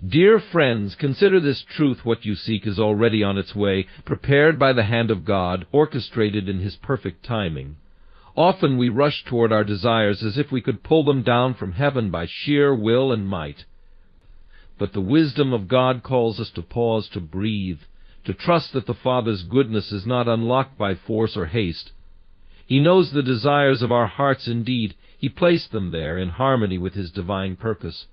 Dear friends, consider this truth: what you seek is already on its way, prepared by the hand of God, orchestrated in His perfect timing. Often we rush toward our desires as if we could pull them down from heaven by sheer will and might. But the wisdom of God calls us to pause, to breathe, to trust that the Father's goodness is not unlocked by force or haste. He knows the desires of our hearts indeed. He placed them there in harmony with His divine purpose.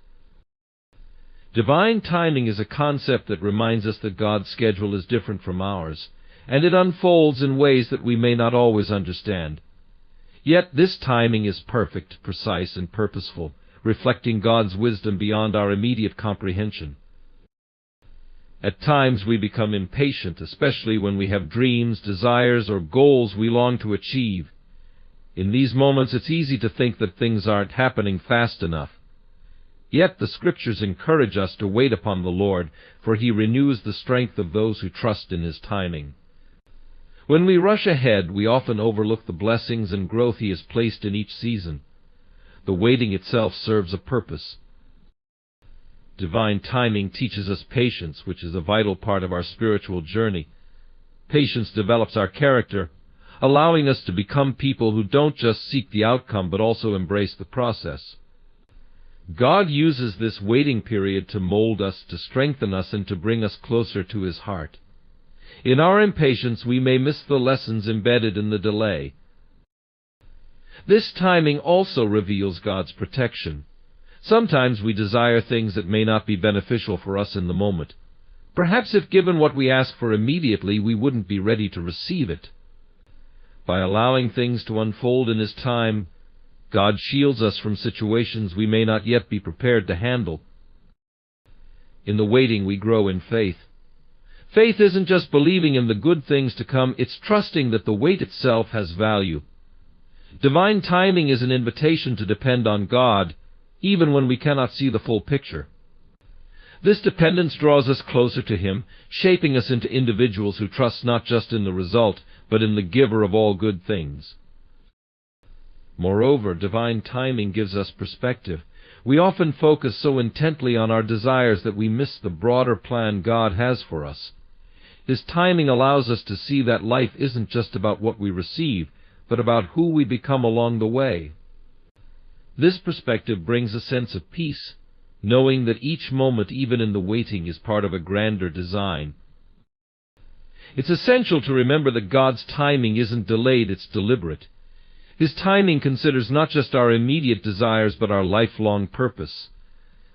Divine timing is a concept that reminds us that God's schedule is different from ours, and it unfolds in ways that we may not always understand. Yet this timing is perfect, precise, and purposeful, reflecting God's wisdom beyond our immediate comprehension. At times we become impatient, especially when we have dreams, desires, or goals we long to achieve. In these moments it's easy to think that things aren't happening fast enough. Yet the Scriptures encourage us to wait upon the Lord, for He renews the strength of those who trust in His timing. When we rush ahead, we often overlook the blessings and growth He has placed in each season. The waiting itself serves a purpose. Divine timing teaches us patience, which is a vital part of our spiritual journey. Patience develops our character, allowing us to become people who don't just seek the outcome but also embrace the process. God uses this waiting period to mold us, to strengthen us, and to bring us closer to His heart. In our impatience, we may miss the lessons embedded in the delay. This timing also reveals God's protection. Sometimes we desire things that may not be beneficial for us in the moment. Perhaps if given what we ask for immediately, we wouldn't be ready to receive it. By allowing things to unfold in His time, God shields us from situations we may not yet be prepared to handle. In the waiting, we grow in faith. Faith isn't just believing in the good things to come, it's trusting that the wait itself has value. Divine timing is an invitation to depend on God, even when we cannot see the full picture. This dependence draws us closer to Him, shaping us into individuals who trust not just in the result, but in the giver of all good things. Moreover, divine timing gives us perspective. We often focus so intently on our desires that we miss the broader plan God has for us. His timing allows us to see that life isn't just about what we receive, but about who we become along the way. This perspective brings a sense of peace, knowing that each moment, even in the waiting, is part of a grander design. It's essential to remember that God's timing isn't delayed, it's deliberate. His timing considers not just our immediate desires, but our lifelong purpose.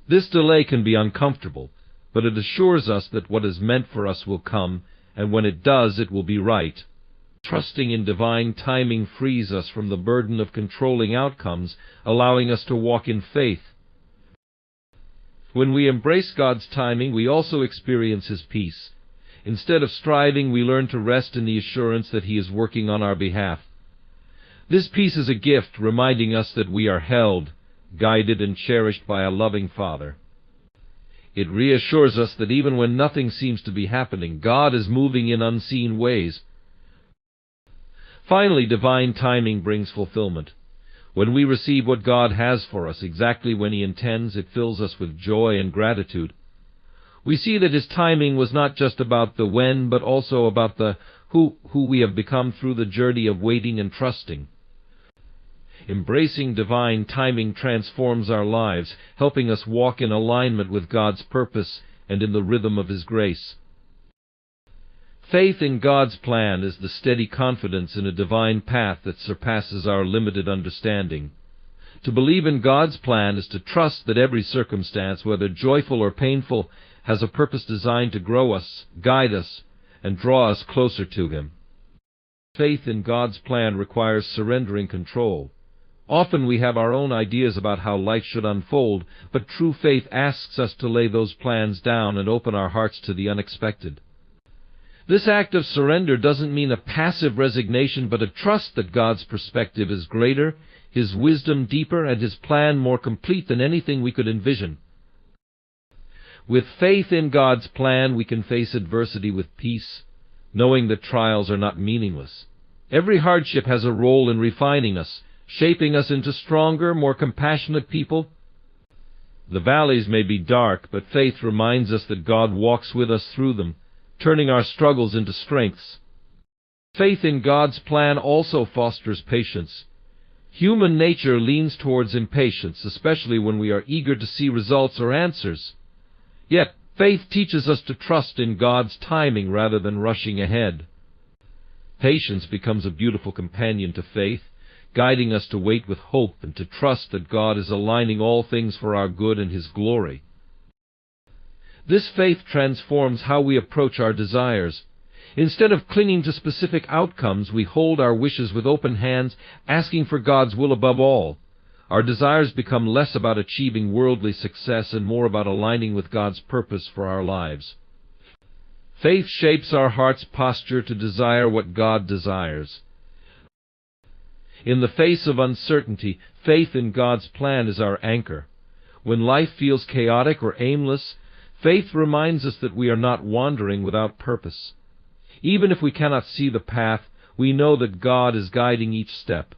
This delay can be uncomfortable, but it assures us that what is meant for us will come, and when it does, it will be right. Trusting in divine timing frees us from the burden of controlling outcomes, allowing us to walk in faith. When we embrace God's timing, we also experience His peace. Instead of striving, we learn to rest in the assurance that He is working on our behalf. This peace is a gift, reminding us that we are held, guided, and cherished by a loving Father. It reassures us that even when nothing seems to be happening, God is moving in unseen ways. Finally, divine timing brings fulfillment. When we receive what God has for us exactly when He intends, it fills us with joy and gratitude. We see that His timing was not just about the when, but also about the who we have become through the journey of waiting and trusting. Embracing divine timing transforms our lives, helping us walk in alignment with God's purpose and in the rhythm of His grace. Faith in God's plan is the steady confidence in a divine path that surpasses our limited understanding. To believe in God's plan is to trust that every circumstance, whether joyful or painful, has a purpose designed to grow us, guide us, and draw us closer to Him. Faith in God's plan requires surrendering control. Often we have our own ideas about how life should unfold, but true faith asks us to lay those plans down and open our hearts to the unexpected. This act of surrender doesn't mean a passive resignation, but a trust that God's perspective is greater, His wisdom deeper, and His plan more complete than anything we could envision. With faith in God's plan, we can face adversity with peace, knowing that trials are not meaningless. Every hardship has a role in refining us, shaping us into stronger, more compassionate people. The valleys may be dark, but faith reminds us that God walks with us through them, turning our struggles into strengths. Faith in God's plan also fosters patience. Human nature leans towards impatience, especially when we are eager to see results or answers. Yet, faith teaches us to trust in God's timing rather than rushing ahead. Patience becomes a beautiful companion to faith, guiding us to wait with hope and to trust that God is aligning all things for our good and His glory. This faith transforms how we approach our desires. Instead of clinging to specific outcomes, we hold our wishes with open hands, asking for God's will above all. Our desires become less about achieving worldly success and more about aligning with God's purpose for our lives. Faith shapes our heart's posture to desire what God desires. In the face of uncertainty, faith in God's plan is our anchor. When life feels chaotic or aimless, faith reminds us that we are not wandering without purpose. Even if we cannot see the path, we know that God is guiding each step.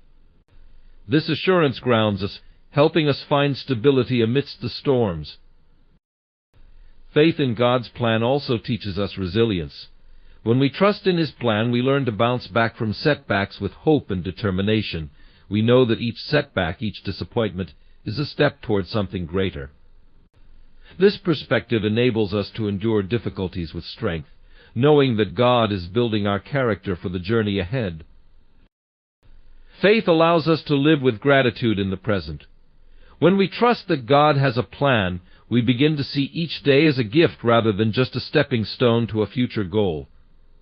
This assurance grounds us, helping us find stability amidst the storms. Faith in God's plan also teaches us resilience. When we trust in His plan, we learn to bounce back from setbacks with hope and determination. We know that each setback, each disappointment, is a step toward something greater. This perspective enables us to endure difficulties with strength, knowing that God is building our character for the journey ahead. Faith allows us to live with gratitude in the present. When we trust that God has a plan, we begin to see each day as a gift rather than just a stepping stone to a future goal.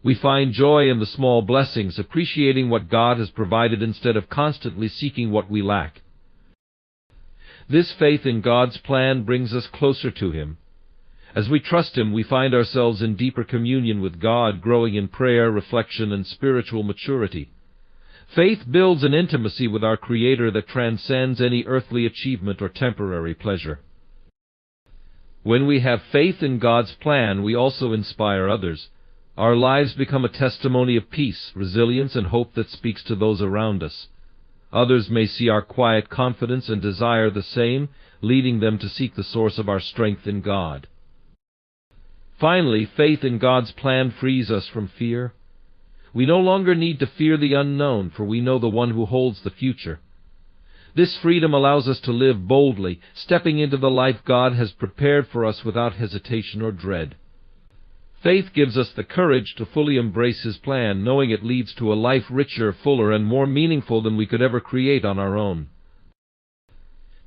We find joy in the small blessings, appreciating what God has provided instead of constantly seeking what we lack. This faith in God's plan brings us closer to Him. As we trust Him, we find ourselves in deeper communion with God, growing in prayer, reflection, and spiritual maturity. Faith builds an intimacy with our Creator that transcends any earthly achievement or temporary pleasure. When we have faith in God's plan, we also inspire others. Our lives become a testimony of peace, resilience, and hope that speaks to those around us. Others may see our quiet confidence and desire the same, leading them to seek the source of our strength in God. Finally, faith in God's plan frees us from fear. We no longer need to fear the unknown, for we know the one who holds the future. This freedom allows us to live boldly, stepping into the life God has prepared for us without hesitation or dread. Faith gives us the courage to fully embrace His plan, knowing it leads to a life richer, fuller, and more meaningful than we could ever create on our own.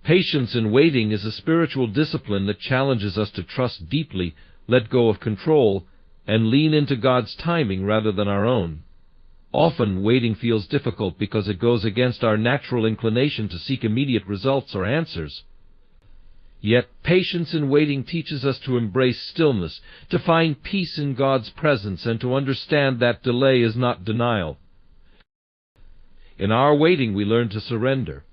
Patience in waiting is a spiritual discipline that challenges us to trust deeply, let go of control, and lean into God's timing rather than our own. Often, waiting feels difficult because it goes against our natural inclination to seek immediate results or answers. Yet, patience in waiting teaches us to embrace stillness, to find peace in God's presence, and to understand that delay is not denial. In our waiting, we learn to surrender.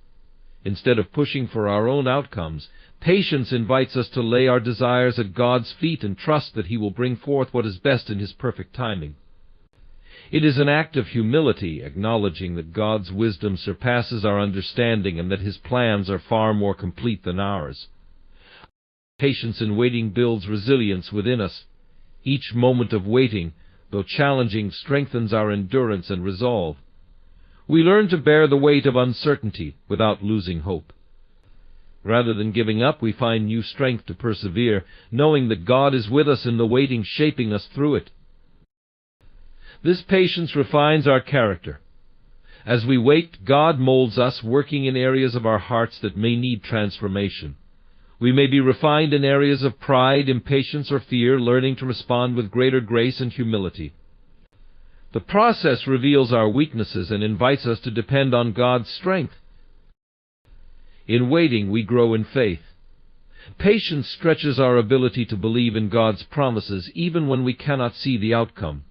Instead of pushing for our own outcomes, patience invites us to lay our desires at God's feet and trust that He will bring forth what is best in His perfect timing. It is an act of humility, acknowledging that God's wisdom surpasses our understanding and that His plans are far more complete than ours. Patience in waiting builds resilience within us. Each moment of waiting, though challenging, strengthens our endurance and resolve. We learn to bear the weight of uncertainty without losing hope. Rather than giving up, we find new strength to persevere, knowing that God is with us in the waiting, shaping us through it. This patience refines our character. As we wait, God molds us, working in areas of our hearts that may need transformation. We may be refined in areas of pride, impatience, or fear, learning to respond with greater grace and humility. The process reveals our weaknesses and invites us to depend on God's strength. In waiting, we grow in faith. Patience stretches our ability to believe in God's promises, even when we cannot see the outcome.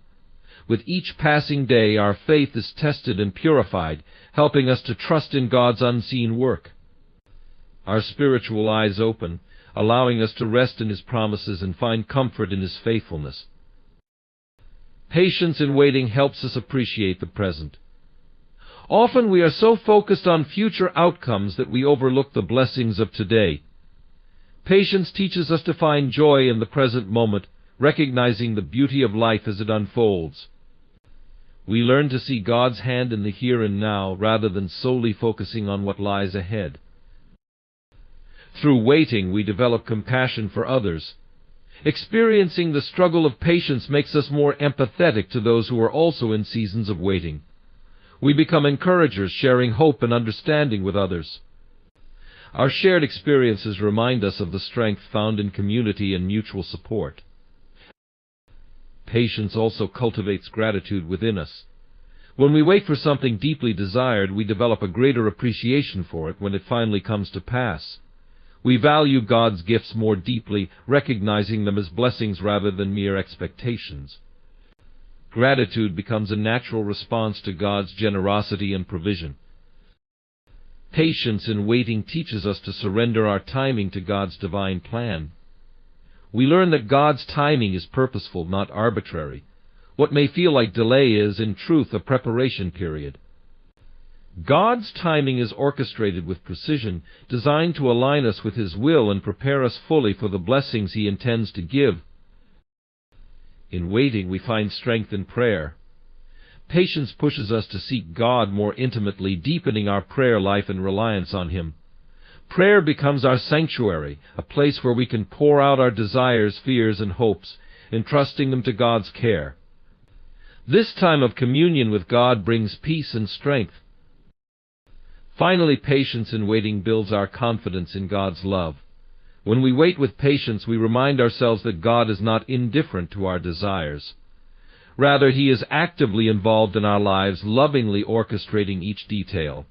With each passing day, our faith is tested and purified, helping us to trust in God's unseen work. Our spiritual eyes open, allowing us to rest in His promises and find comfort in His faithfulness. Patience in waiting helps us appreciate the present. Often we are so focused on future outcomes that we overlook the blessings of today. Patience teaches us to find joy in the present moment, recognizing the beauty of life as it unfolds. We learn to see God's hand in the here and now rather than solely focusing on what lies ahead. Through waiting, we develop compassion for others. Experiencing the struggle of patience makes us more empathetic to those who are also in seasons of waiting. We become encouragers, sharing hope and understanding with others. Our shared experiences remind us of the strength found in community and mutual support. Patience also cultivates gratitude within us. When we wait for something deeply desired, we develop a greater appreciation for it when it finally comes to pass. We value God's gifts more deeply, recognizing them as blessings rather than mere expectations. Gratitude becomes a natural response to God's generosity and provision. Patience in waiting teaches us to surrender our timing to God's divine plan. We learn that God's timing is purposeful, not arbitrary. What may feel like delay is, in truth, a preparation period. God's timing is orchestrated with precision, designed to align us with His will and prepare us fully for the blessings He intends to give. In waiting, we find strength in prayer. Patience pushes us to seek God more intimately, deepening our prayer life and reliance on Him. Prayer becomes our sanctuary, a place where we can pour out our desires, fears, and hopes, entrusting them to God's care. This time of communion with God brings peace and strength. Finally, patience in waiting builds our confidence in God's love. When we wait with patience, we remind ourselves that God is not indifferent to our desires. Rather, He is actively involved in our lives, lovingly orchestrating each detail.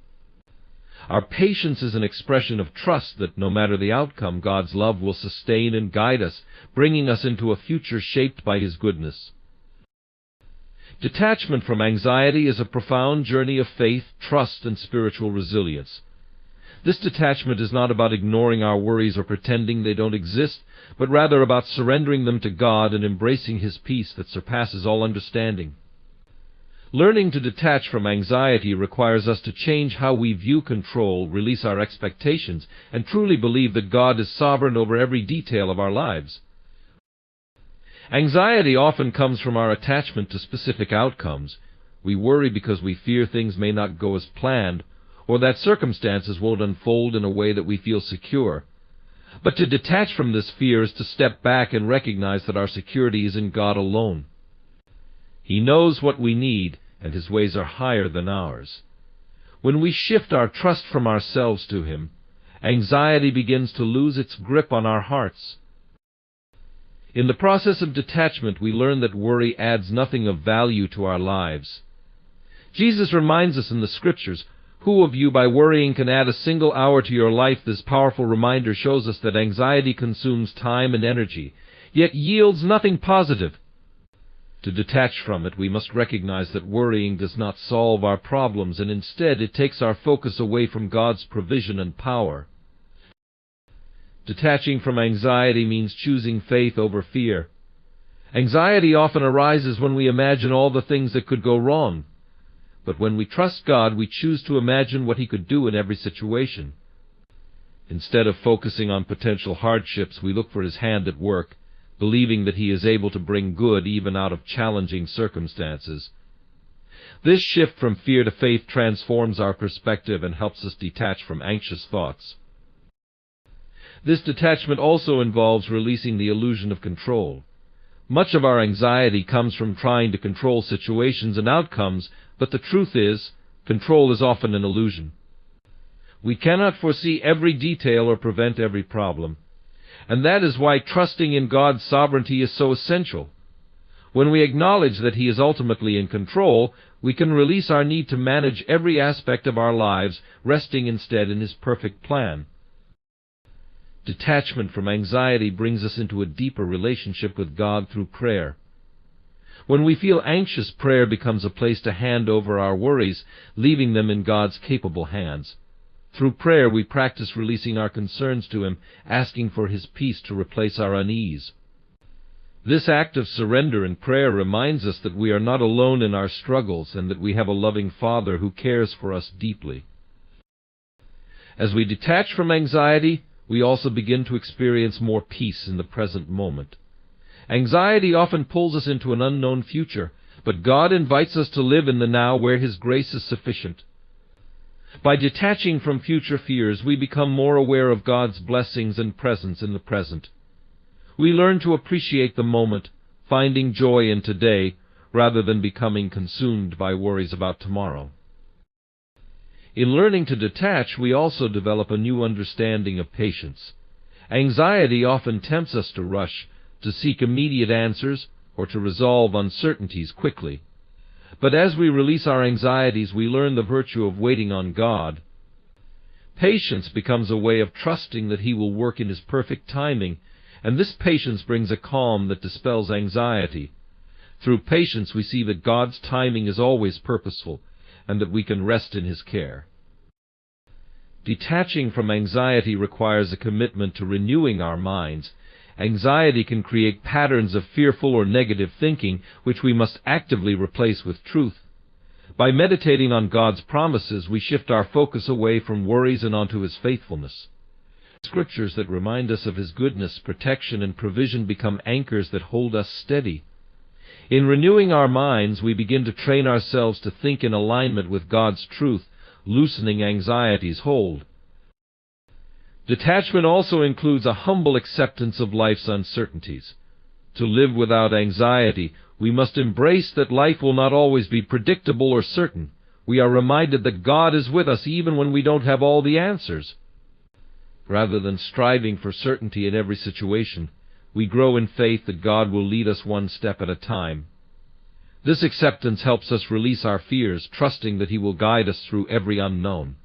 Our patience is an expression of trust that, no matter the outcome, God's love will sustain and guide us, bringing us into a future shaped by His goodness. Detachment from anxiety is a profound journey of faith, trust, and spiritual resilience. This detachment is not about ignoring our worries or pretending they don't exist, but rather about surrendering them to God and embracing His peace that surpasses all understanding. Learning to detach from anxiety requires us to change how we view control, release our expectations, and truly believe that God is sovereign over every detail of our lives. Anxiety often comes from our attachment to specific outcomes. We worry because we fear things may not go as planned, or that circumstances won't unfold in a way that we feel secure. But to detach from this fear is to step back and recognize that our security is in God alone. He knows what we need, and His ways are higher than ours. When we shift our trust from ourselves to Him, anxiety begins to lose its grip on our hearts. In the process of detachment, we learn that worry adds nothing of value to our lives. Jesus reminds us in the Scriptures, "Who of you by worrying can add a single hour to your life?" This powerful reminder shows us that anxiety consumes time and energy, yet yields nothing positive. To detach from it, we must recognize that worrying does not solve our problems, and instead it takes our focus away from God's provision and power. Detaching from anxiety means choosing faith over fear. Anxiety often arises when we imagine all the things that could go wrong. But when we trust God, we choose to imagine what He could do in every situation. Instead of focusing on potential hardships, we look for His hand at work, believing that He is able to bring good even out of challenging circumstances. This shift from fear to faith transforms our perspective and helps us detach from anxious thoughts. This detachment also involves releasing the illusion of control. Much of our anxiety comes from trying to control situations and outcomes, but the truth is, control is often an illusion. We cannot foresee every detail or prevent every problem, and that is why trusting in God's sovereignty is so essential. When we acknowledge that He is ultimately in control, we can release our need to manage every aspect of our lives, resting instead in His perfect plan. Detachment from anxiety brings us into a deeper relationship with God through prayer. When we feel anxious, prayer becomes a place to hand over our worries, leaving them in God's capable hands. Through prayer, we practice releasing our concerns to Him, asking for His peace to replace our unease. This act of surrender in prayer reminds us that we are not alone in our struggles and that we have a loving Father who cares for us deeply. As we detach from anxiety, we also begin to experience more peace in the present moment. Anxiety often pulls us into an unknown future, but God invites us to live in the now where His grace is sufficient. By detaching from future fears, we become more aware of God's blessings and presence in the present. We learn to appreciate the moment, finding joy in today, rather than becoming consumed by worries about tomorrow. In learning to detach, we also develop a new understanding of patience. Anxiety often tempts us to rush, to seek immediate answers, or to resolve uncertainties quickly. But as we release our anxieties, we learn the virtue of waiting on God. Patience becomes a way of trusting that He will work in His perfect timing, and this patience brings a calm that dispels anxiety. Through patience, we see that God's timing is always purposeful, and that we can rest in His care. Detaching from anxiety requires a commitment to renewing our minds. Anxiety can create patterns of fearful or negative thinking, which we must actively replace with truth. By meditating on God's promises, we shift our focus away from worries and onto His faithfulness. Scriptures that remind us of His goodness, protection, and provision become anchors that hold us steady. In renewing our minds, we begin to train ourselves to think in alignment with God's truth, loosening anxiety's hold. Detachment also includes a humble acceptance of life's uncertainties. To live without anxiety, we must embrace that life will not always be predictable or certain. We are reminded that God is with us even when we don't have all the answers. Rather than striving for certainty in every situation, we grow in faith that God will lead us one step at a time. This acceptance helps us release our fears, trusting that He will guide us through every unknown.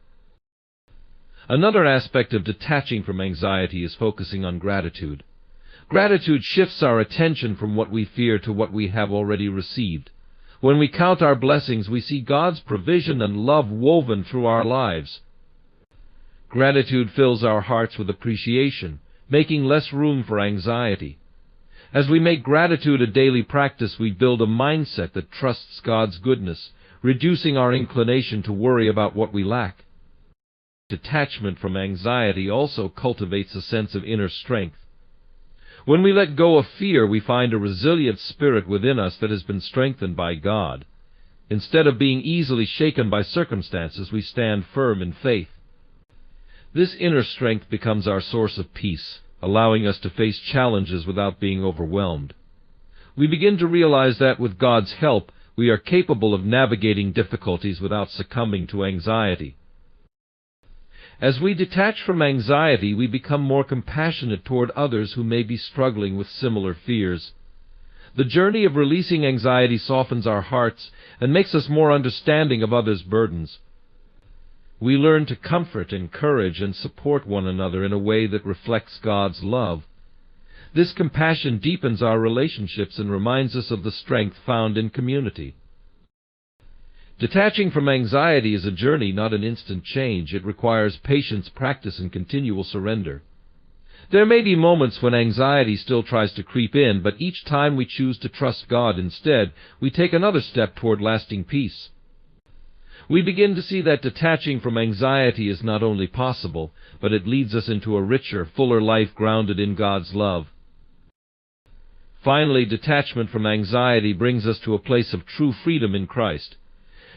Another aspect of detaching from anxiety is focusing on gratitude. Gratitude shifts our attention from what we fear to what we have already received. When we count our blessings, we see God's provision and love woven through our lives. Gratitude fills our hearts with appreciation, making less room for anxiety. As we make gratitude a daily practice, we build a mindset that trusts God's goodness, reducing our inclination to worry about what we lack. Detachment from anxiety also cultivates a sense of inner strength. When we let go of fear, we find a resilient spirit within us that has been strengthened by God. Instead of being easily shaken by circumstances, we stand firm in faith. This inner strength becomes our source of peace, allowing us to face challenges without being overwhelmed. We begin to realize that with God's help, we are capable of navigating difficulties without succumbing to anxiety. As we detach from anxiety, we become more compassionate toward others who may be struggling with similar fears. The journey of releasing anxiety softens our hearts and makes us more understanding of others' burdens. We learn to comfort, encourage, and support one another in a way that reflects God's love. This compassion deepens our relationships and reminds us of the strength found in community. Detaching from anxiety is a journey, not an instant change. It requires patience, practice, and continual surrender. There may be moments when anxiety still tries to creep in, but each time we choose to trust God instead, we take another step toward lasting peace. We begin to see that detaching from anxiety is not only possible, but it leads us into a richer, fuller life grounded in God's love. Finally, detachment from anxiety brings us to a place of true freedom in Christ.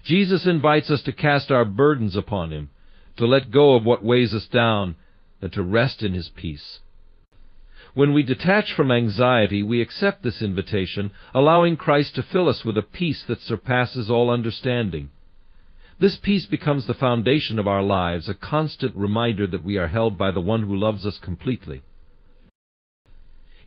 Jesus invites us to cast our burdens upon Him, to let go of what weighs us down, and to rest in His peace. When we detach from anxiety, we accept this invitation, allowing Christ to fill us with a peace that surpasses all understanding. This peace becomes the foundation of our lives, a constant reminder that we are held by the One who loves us completely.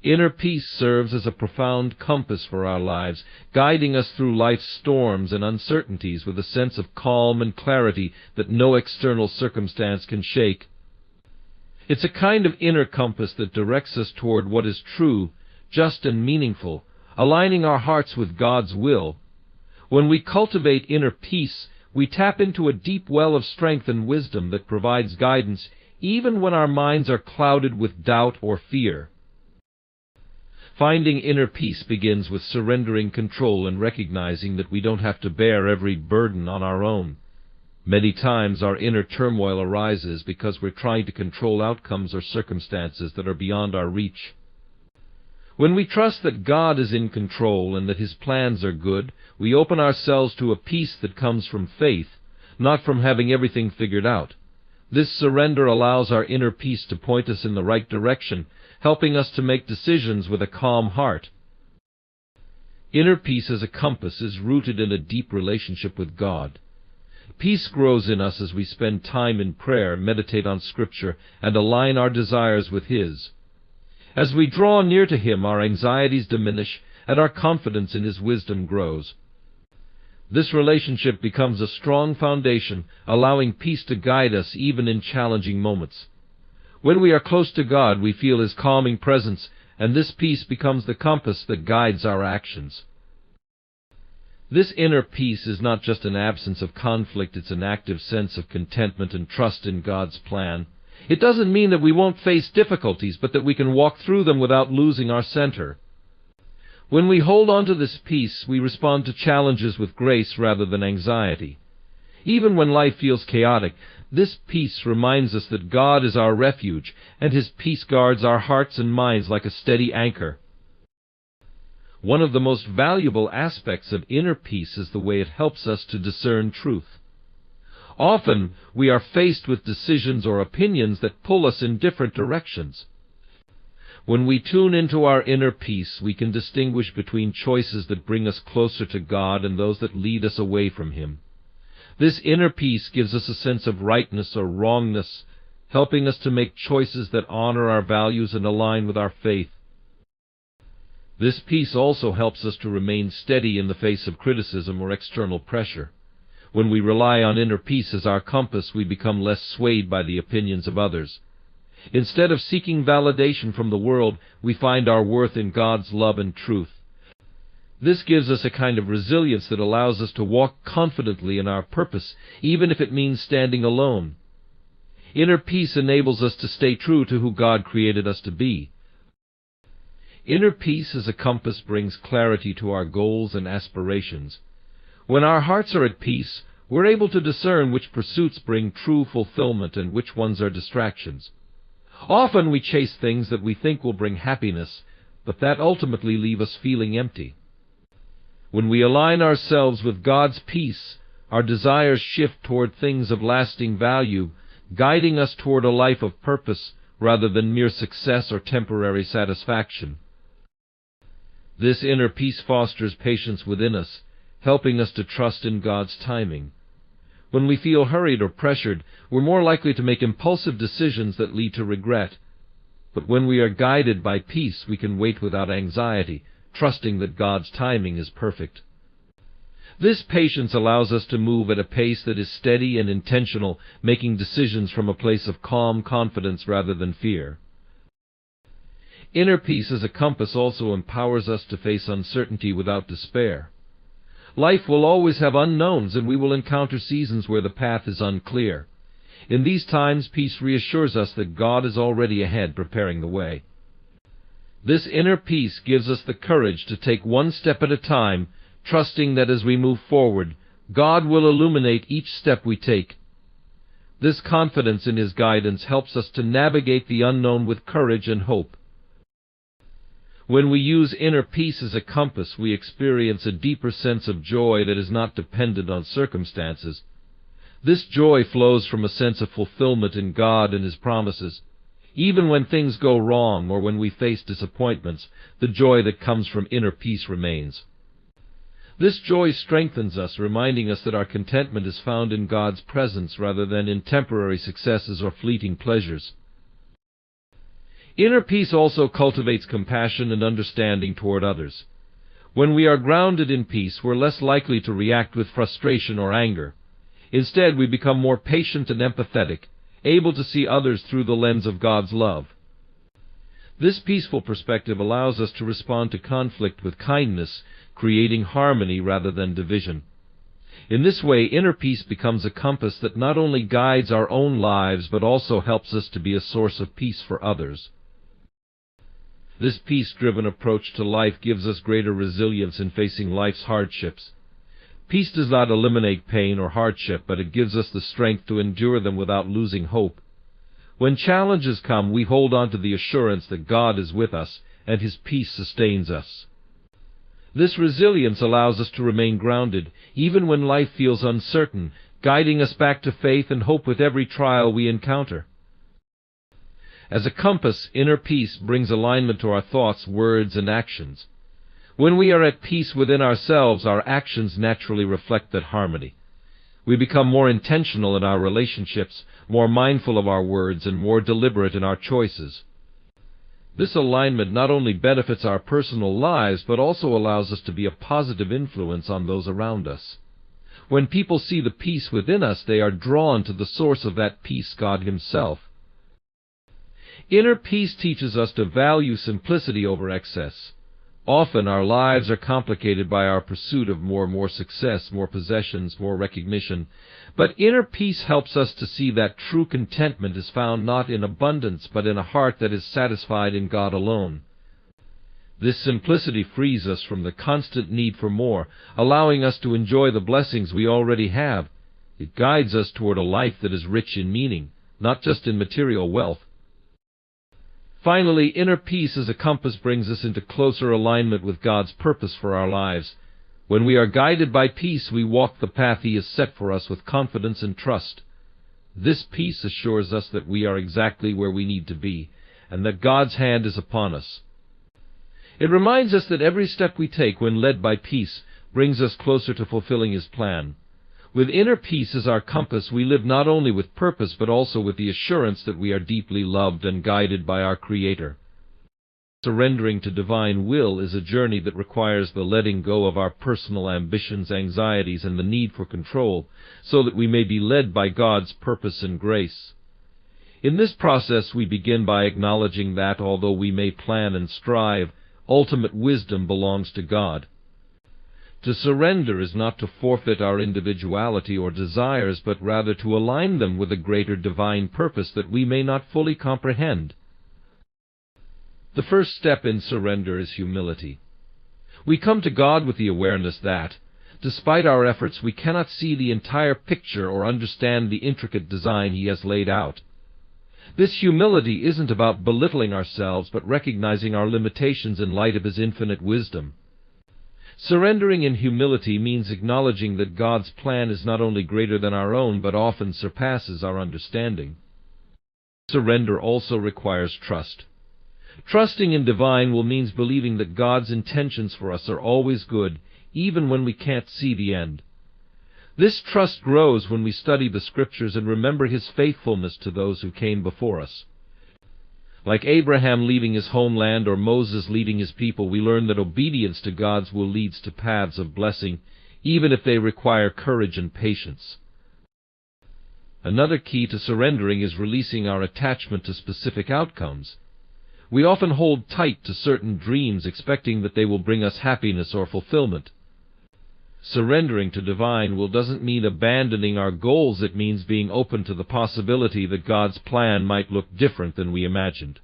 Inner peace serves as a profound compass for our lives, guiding us through life's storms and uncertainties with a sense of calm and clarity that no external circumstance can shake. It's a kind of inner compass that directs us toward what is true, just, and meaningful, aligning our hearts with God's will. When we cultivate inner peace, we tap into a deep well of strength and wisdom that provides guidance even when our minds are clouded with doubt or fear. Finding inner peace begins with surrendering control and recognizing that we don't have to bear every burden on our own. Many times our inner turmoil arises because we're trying to control outcomes or circumstances that are beyond our reach. When we trust that God is in control and that His plans are good, we open ourselves to a peace that comes from faith, not from having everything figured out. This surrender allows our inner peace to point us in the right direction, helping us to make decisions with a calm heart. Inner peace as a compass is rooted in a deep relationship with God. Peace grows in us as we spend time in prayer, meditate on Scripture, and align our desires with His. As we draw near to Him, our anxieties diminish, and our confidence in His wisdom grows. This relationship becomes a strong foundation, allowing peace to guide us even in challenging moments. When we are close to God, we feel His calming presence, and this peace becomes the compass that guides our actions. This inner peace is not just an absence of conflict, it's an active sense of contentment and trust in God's plan. It doesn't mean that we won't face difficulties, but that we can walk through them without losing our center. When we hold on to this peace, we respond to challenges with grace rather than anxiety. Even when life feels chaotic, this peace reminds us that God is our refuge, and His peace guards our hearts and minds like a steady anchor. One of the most valuable aspects of inner peace is the way it helps us to discern truth. Often, we are faced with decisions or opinions that pull us in different directions. When we tune into our inner peace, we can distinguish between choices that bring us closer to God and those that lead us away from Him. This inner peace gives us a sense of rightness or wrongness, helping us to make choices that honor our values and align with our faith. This peace also helps us to remain steady in the face of criticism or external pressure. When we rely on inner peace as our compass, we become less swayed by the opinions of others. Instead of seeking validation from the world, we find our worth in God's love and truth. This gives us a kind of resilience that allows us to walk confidently in our purpose, even if it means standing alone. Inner peace enables us to stay true to who God created us to be. Inner peace as a compass brings clarity to our goals and aspirations. When our hearts are at peace, we're able to discern which pursuits bring true fulfillment and which ones are distractions. Often we chase things that we think will bring happiness, but that ultimately leave us feeling empty. When we align ourselves with God's peace, our desires shift toward things of lasting value, guiding us toward a life of purpose rather than mere success or temporary satisfaction. This inner peace fosters patience within us, helping us to trust in God's timing. When we feel hurried or pressured, we're more likely to make impulsive decisions that lead to regret. But when we are guided by peace, we can wait without anxiety, trusting that God's timing is perfect. This patience allows us to move at a pace that is steady and intentional, making decisions from a place of calm confidence rather than fear. Inner peace as a compass also empowers us to face uncertainty without despair. Life will always have unknowns, and we will encounter seasons where the path is unclear. In these times, peace reassures us that God is already ahead, preparing the way. This inner peace gives us the courage to take one step at a time, trusting that as we move forward, God will illuminate each step we take. This confidence in His guidance helps us to navigate the unknown with courage and hope. When we use inner peace as a compass, we experience a deeper sense of joy that is not dependent on circumstances. This joy flows from a sense of fulfillment in God and His promises. Even when things go wrong or when we face disappointments, the joy that comes from inner peace remains. This joy strengthens us, reminding us that our contentment is found in God's presence rather than in temporary successes or fleeting pleasures. Inner peace also cultivates compassion and understanding toward others. When we are grounded in peace, we're less likely to react with frustration or anger. Instead, we become more patient and empathetic, able to see others through the lens of God's love. This peaceful perspective allows us to respond to conflict with kindness, creating harmony rather than division. In this way, inner peace becomes a compass that not only guides our own lives, but also helps us to be a source of peace for others. This peace-driven approach to life gives us greater resilience in facing life's hardships. Peace does not eliminate pain or hardship, but it gives us the strength to endure them without losing hope. When challenges come, we hold on to the assurance that God is with us, and His peace sustains us. This resilience allows us to remain grounded, even when life feels uncertain, guiding us back to faith and hope with every trial we encounter. As a compass, inner peace brings alignment to our thoughts, words, and actions. When we are at peace within ourselves, our actions naturally reflect that harmony. We become more intentional in our relationships, more mindful of our words, and more deliberate in our choices. This alignment not only benefits our personal lives, but also allows us to be a positive influence on those around us. When people see the peace within us, they are drawn to the source of that peace, God Himself. Inner peace teaches us to value simplicity over excess. Often our lives are complicated by our pursuit of more success, more possessions, more recognition. But inner peace helps us to see that true contentment is found not in abundance, but in a heart that is satisfied in God alone. This simplicity frees us from the constant need for more, allowing us to enjoy the blessings we already have. It guides us toward a life that is rich in meaning, not just in material wealth. Finally, inner peace as a compass brings us into closer alignment with God's purpose for our lives. When we are guided by peace, we walk the path He has set for us with confidence and trust. This peace assures us that we are exactly where we need to be, and that God's hand is upon us. It reminds us that every step we take when led by peace brings us closer to fulfilling His plan. With inner peace as our compass, we live not only with purpose, but also with the assurance that we are deeply loved and guided by our Creator. Surrendering to divine will is a journey that requires the letting go of our personal ambitions, anxieties, and the need for control, so that we may be led by God's purpose and grace. In this process, we begin by acknowledging that, although we may plan and strive, ultimate wisdom belongs to God. To surrender is not to forfeit our individuality or desires, but rather to align them with a greater divine purpose that we may not fully comprehend. The first step in surrender is humility. We come to God with the awareness that, despite our efforts, we cannot see the entire picture or understand the intricate design He has laid out. This humility isn't about belittling ourselves, but recognizing our limitations in light of His infinite wisdom. Surrendering in humility means acknowledging that God's plan is not only greater than our own, but often surpasses our understanding. Surrender also requires trust. Trusting in divine will means believing that God's intentions for us are always good, even when we can't see the end. This trust grows when we study the Scriptures and remember His faithfulness to those who came before us. Like Abraham leaving his homeland or Moses leading his people, we learn that obedience to God's will leads to paths of blessing, even if they require courage and patience. Another key to surrendering is releasing our attachment to specific outcomes. We often hold tight to certain dreams, expecting that they will bring us happiness or fulfillment. Surrendering to divine will doesn't mean abandoning our goals. It means being open to the possibility that God's plan might look different than we imagined.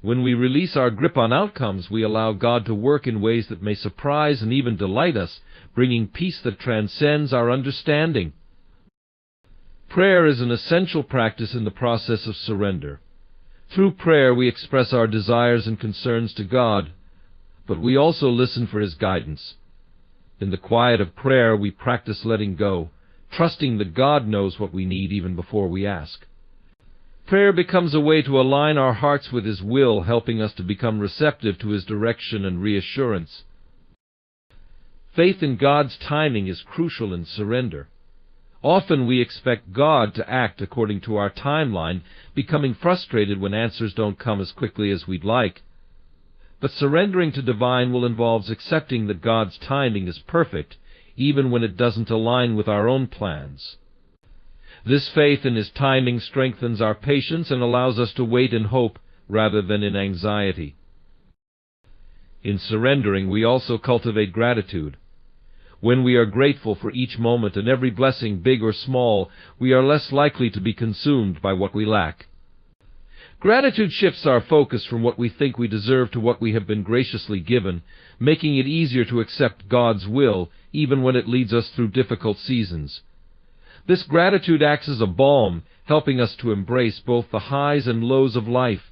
When we release our grip on outcomes, we allow God to work in ways that may surprise and even delight us, bringing peace that transcends our understanding. Prayer is an essential practice in the process of surrender. Through prayer, we express our desires and concerns to God, but we also listen for His guidance. In the quiet of prayer, we practice letting go, trusting that God knows what we need even before we ask. Prayer becomes a way to align our hearts with His will, helping us to become receptive to His direction and reassurance. Faith in God's timing is crucial in surrender. Often we expect God to act according to our timeline, becoming frustrated when answers don't come as quickly as we'd like. But surrendering to divine will involves accepting that God's timing is perfect, even when it doesn't align with our own plans. This faith in His timing strengthens our patience and allows us to wait in hope rather than in anxiety. In surrendering, we also cultivate gratitude. When we are grateful for each moment and every blessing, big or small, we are less likely to be consumed by what we lack. Gratitude shifts our focus from what we think we deserve to what we have been graciously given, making it easier to accept God's will, even when it leads us through difficult seasons. This gratitude acts as a balm, helping us to embrace both the highs and lows of life.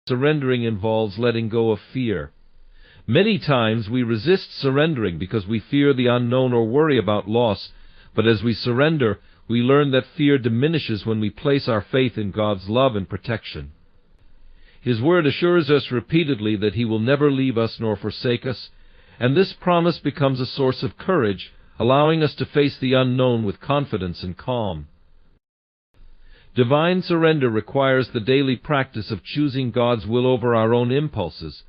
Surrendering involves letting go of fear. Many times we resist surrendering because we fear the unknown or worry about loss, but as we surrender, we learn that fear diminishes when we place our faith in God's love and protection. His Word assures us repeatedly that He will never leave us nor forsake us, and this promise becomes a source of courage, allowing us to face the unknown with confidence and calm. Divine surrender requires the daily practice of choosing God's will over our own impulses.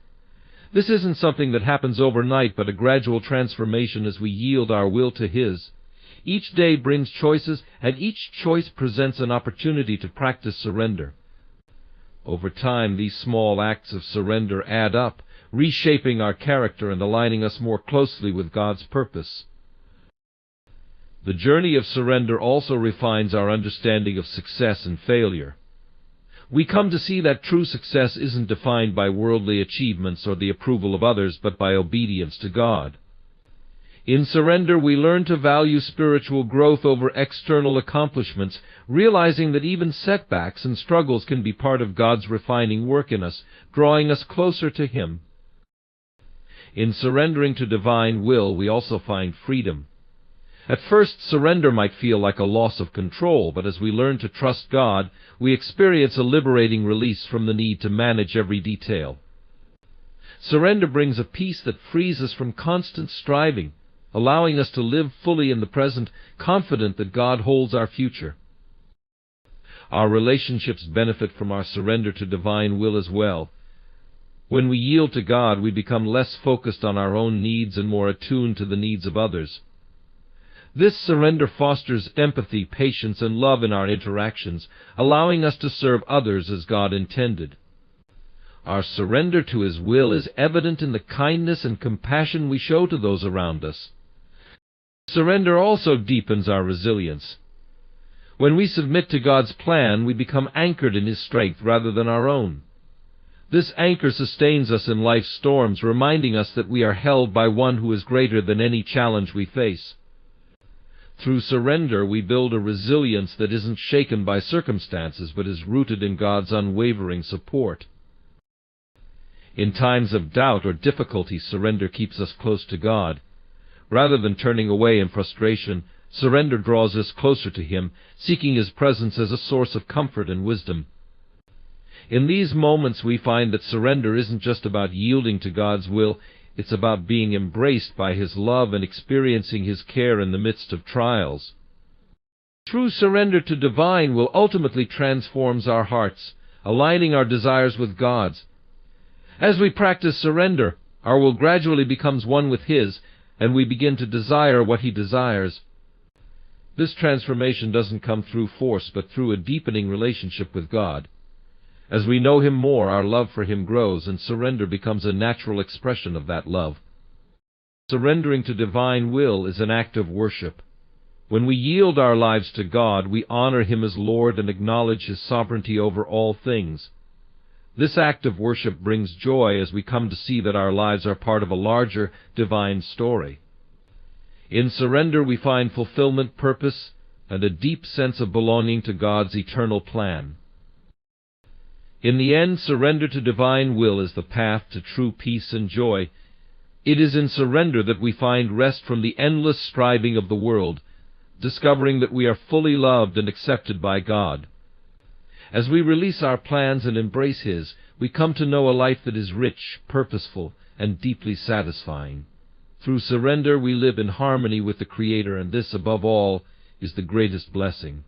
This isn't something that happens overnight, but a gradual transformation as we yield our will to His. Each day brings choices, and each choice presents an opportunity to practice surrender. Over time, these small acts of surrender add up, reshaping our character and aligning us more closely with God's purpose. The journey of surrender also refines our understanding of success and failure. We come to see that true success isn't defined by worldly achievements or the approval of others, but by obedience to God. In surrender, we learn to value spiritual growth over external accomplishments, realizing that even setbacks and struggles can be part of God's refining work in us, drawing us closer to Him. In surrendering to divine will, we also find freedom. At first, surrender might feel like a loss of control, but as we learn to trust God, we experience a liberating release from the need to manage every detail. Surrender brings a peace that frees us from constant striving, allowing us to live fully in the present, confident that God holds our future. Our relationships benefit from our surrender to divine will as well. When we yield to God, we become less focused on our own needs and more attuned to the needs of others. This surrender fosters empathy, patience, and love in our interactions, allowing us to serve others as God intended. Our surrender to His will is evident in the kindness and compassion we show to those around us. Surrender also deepens our resilience. When we submit to God's plan, we become anchored in His strength rather than our own. This anchor sustains us in life's storms, reminding us that we are held by One who is greater than any challenge we face. Through surrender, we build a resilience that isn't shaken by circumstances, but is rooted in God's unwavering support. In times of doubt or difficulty, surrender keeps us close to God. Rather than turning away in frustration, surrender draws us closer to Him, seeking His presence as a source of comfort and wisdom. In these moments, we find that surrender isn't just about yielding to God's will, it's about being embraced by His love and experiencing His care in the midst of trials. True surrender to divine will ultimately transforms our hearts, aligning our desires with God's. As we practice surrender, our will gradually becomes one with His, and we begin to desire what He desires. This transformation doesn't come through force, but through a deepening relationship with God. As we know Him more, our love for Him grows, and surrender becomes a natural expression of that love. Surrendering to divine will is an act of worship. When we yield our lives to God, we honor Him as Lord and acknowledge His sovereignty over all things. This act of worship brings joy as we come to see that our lives are part of a larger divine story. In surrender, we find fulfillment, purpose, and a deep sense of belonging to God's eternal plan. In the end, surrender to divine will is the path to true peace and joy. It is in surrender that we find rest from the endless striving of the world, discovering that we are fully loved and accepted by God. As we release our plans and embrace His, we come to know a life that is rich, purposeful, and deeply satisfying. Through surrender, we live in harmony with the Creator, and this, above all, is the greatest blessing.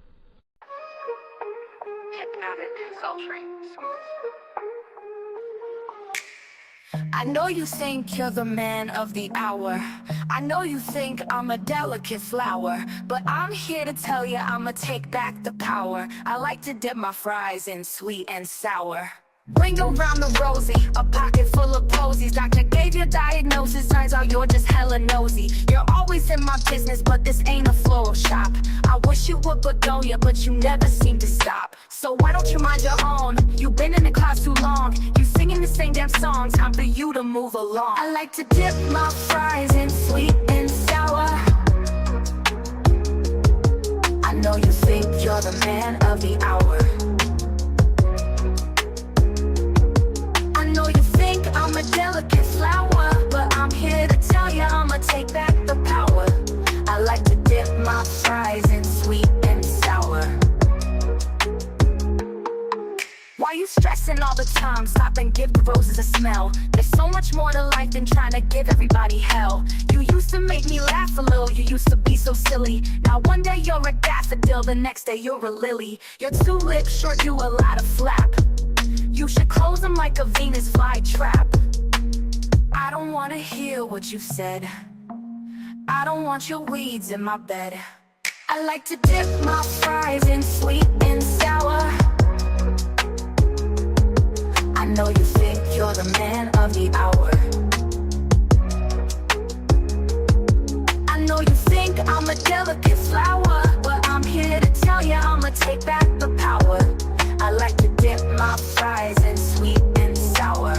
I know you think you're the man of the hour. I know you think I'm a delicate flower, but I'm here to tell you I'ma take back the power. I like to dip my fries in sweet and sour. Bring around the rosy, a pocket full of posies. Doctor gave your diagnosis, turns out you're just hella nosy. You're always in my business, but this ain't a floral shop. I wish you would begonia, but you never seem to stop. So why don't you mind your own? You've been in the class too long. You singing the same damn song, time for you to move along. I like to dip my fries in sweet and sour. sour. I know you think you're the man of the hour. I know you think I'm a delicate flower, but I'm here to tell you I'ma take back the power. I like to dip my fries in sweet and sour. Why you stressing all the time? Stop and give the roses a smell. There's so much more to life than trying to give everybody hell. You used to make me laugh a little, you used to be so silly. Now one day you're a daffodil, the next day you're a lily. Your tulips sure do a lot of flap. You should close them like a Venus flytrap. I don't wanna hear what you said. I don't want your weeds in my bed. I like to dip my fries in sweet and sour. I know you think you're the man of the hour. I know you think I'm a delicate flower, but I'm here to tell you I'ma take back the power. I like to dip my fries in sweet and sour.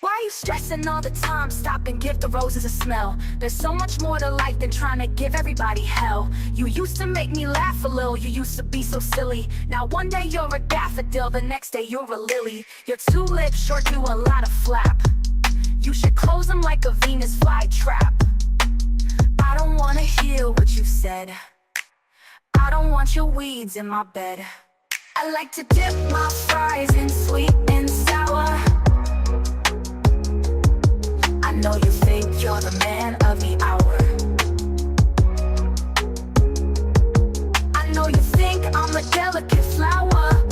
Why you stressing all the time? Stop and give the roses a smell. There's so much more to life than trying to give everybody hell. You used to make me laugh a little, you used to be so silly. Now one day you're a daffodil, the next day you're a lily. Your tulips sure do a lot of flap. You should close them like a Venus flytrap. I don't wanna hear what you said. I don't want your weeds in my bed. I like to dip my fries in sweet and sour. I know you think you're the man of the hour. I know you think I'm a delicate flower,